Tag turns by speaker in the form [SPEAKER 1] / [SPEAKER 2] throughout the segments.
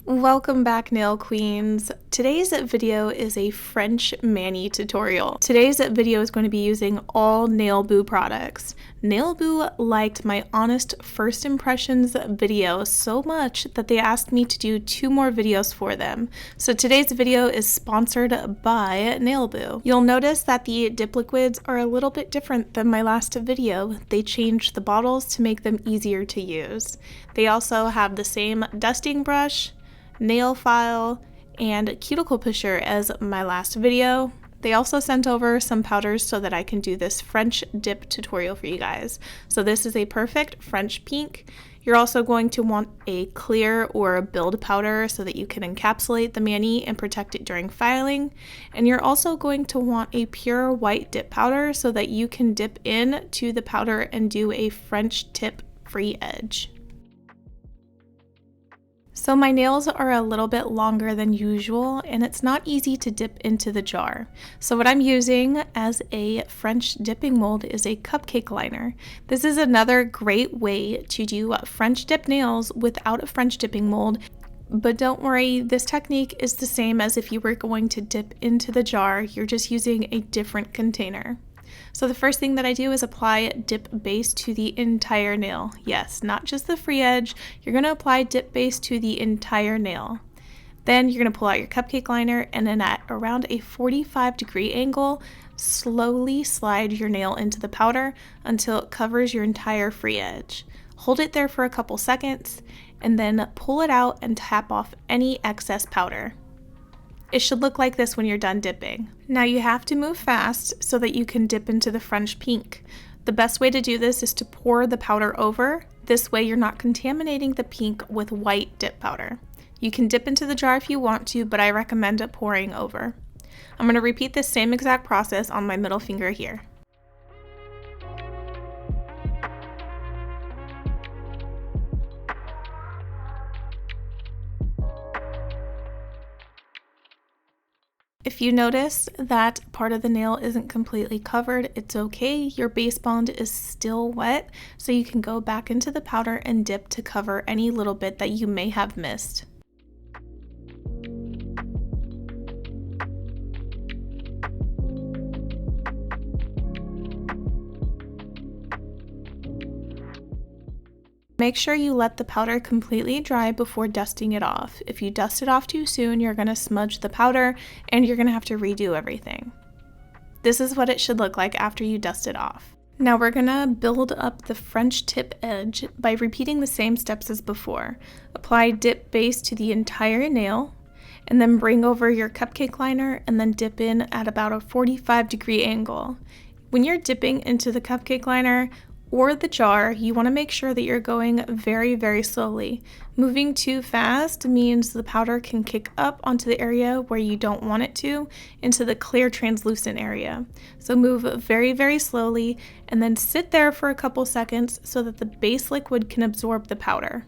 [SPEAKER 1] Welcome back, nail queens. Today's video is a French mani tutorial. Today's video is going to be using all Nailboo products. Nailboo liked my honest first impressions video so much that they asked me to do 2 more videos for them. So today's video is sponsored by Nailboo. You'll notice that the dip liquids are a little bit different than my last video. They changed the bottles to make them easier to use. They also have the same dusting brush, nail file, and cuticle pusher as my last video. They also sent over some powders so that I can do this French dip tutorial for you guys. So this is a perfect French pink. You're also going to want a clear or a build powder so that you can encapsulate the mani and protect it during filing. And you're also going to want a pure white dip powder so that you can dip in to the powder and do a French tip free edge. So my nails are a little bit longer than usual and it's not easy to dip into the jar. So what I'm using as a French dipping mold is a cupcake liner. This is another great way to do French dip nails without a French dipping mold. But don't worry, this technique is the same as if you were going to dip into the jar, you're just using a different container. So the first thing that I do is apply dip base to the entire nail. Yes, not just the free edge. You're going to apply dip base to the entire nail. Then you're going to pull out your cupcake liner and then at around a 45-degree angle, slowly slide your nail into the powder until it covers your entire free edge. Hold it there for a couple seconds and then pull it out and tap off any excess powder. It should look like this when you're done dipping. Now you have to move fast so that you can dip into the French pink. The best way to do this is to pour the powder over. This way you're not contaminating the pink with white dip powder. You can dip into the jar if you want to, but I recommend pouring over. I'm going to repeat this same exact process on my middle finger here. If you notice that part of the nail isn't completely covered, it's okay. Your base bond is still wet, so you can go back into the powder and dip to cover any little bit that you may have missed. Make sure you let the powder completely dry before dusting it off. If you dust it off too soon, you're going to smudge the powder and you're going to have to redo everything. This is what it should look like after you dust it off. Now we're going to build up the French tip edge by repeating the same steps as before. Apply dip base to the entire nail and then bring over your cupcake liner and then dip in at about a 45-degree angle. When you're dipping into the cupcake liner or the jar, you want to make sure that you're going very, very slowly. Moving too fast means the powder can kick up onto the area where you don't want it to, into the clear translucent area. So move very, very slowly and then sit there for a couple seconds so that the base liquid can absorb the powder.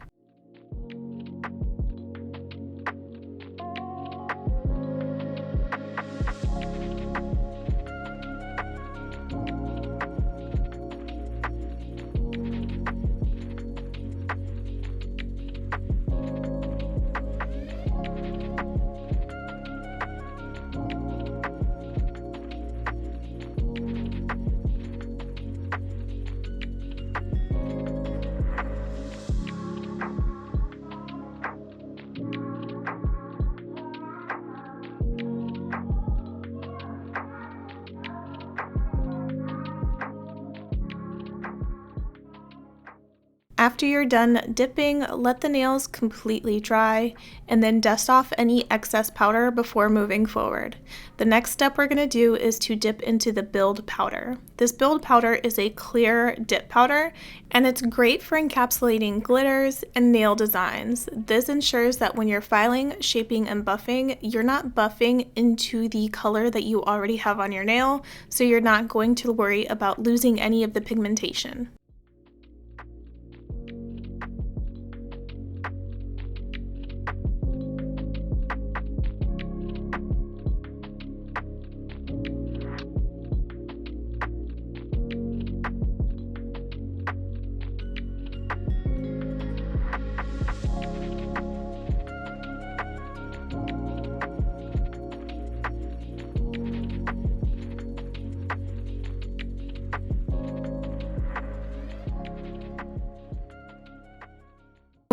[SPEAKER 1] After you're done dipping, let the nails completely dry and then dust off any excess powder before moving forward. The next step we're going to do is to dip into the build powder. This build powder is a clear dip powder and it's great for encapsulating glitters and nail designs. This ensures that when you're filing, shaping, and buffing, you're not buffing into the color that you already have on your nail, so you're not going to worry about losing any of the pigmentation.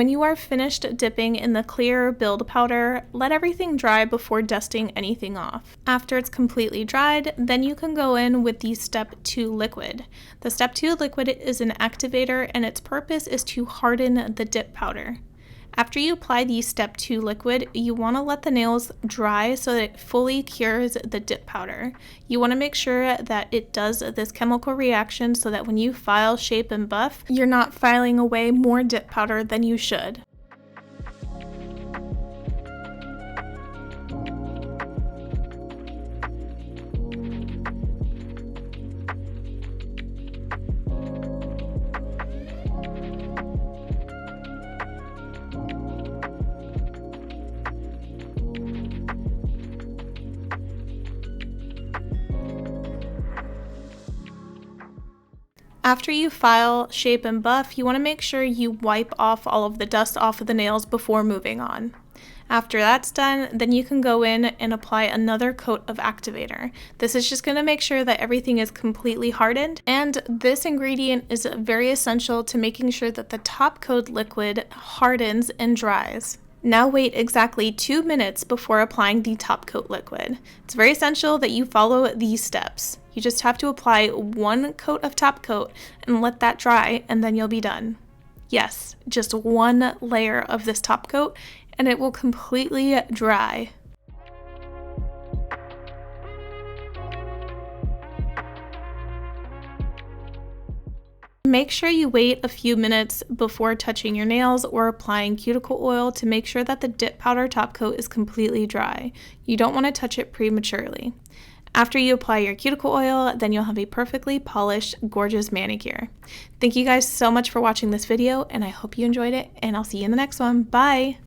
[SPEAKER 1] When you are finished dipping in the clear build powder, let everything dry before dusting anything off. After it's completely dried, then you can go in with the Step 2 liquid. The Step 2 liquid is an activator and its purpose is to harden the dip powder. After you apply the Step 2 liquid, you want to let the nails dry so that it fully cures the dip powder. You want to make sure that it does this chemical reaction so that when you file, shape, and buff, you're not filing away more dip powder than you should. After you file, shape, and buff, you want to make sure you wipe off all of the dust off of the nails before moving on. After that's done, then you can go in and apply another coat of activator. This is just going to make sure that everything is completely hardened, and this ingredient is very essential to making sure that the top coat liquid hardens and dries. Now wait exactly 2 minutes before applying the top coat liquid. It's very essential that you follow these steps. You just have to apply 1 coat of top coat and let that dry, and then you'll be done. Yes, just 1 layer of this top coat and it will completely dry. Make sure you wait a few minutes before touching your nails or applying cuticle oil to make sure that the dip powder top coat is completely dry. You don't want to touch it prematurely. After you apply your cuticle oil, then you'll have a perfectly polished, gorgeous manicure. Thank you guys so much for watching this video, and I hope you enjoyed it, and I'll see you in the next one. Bye!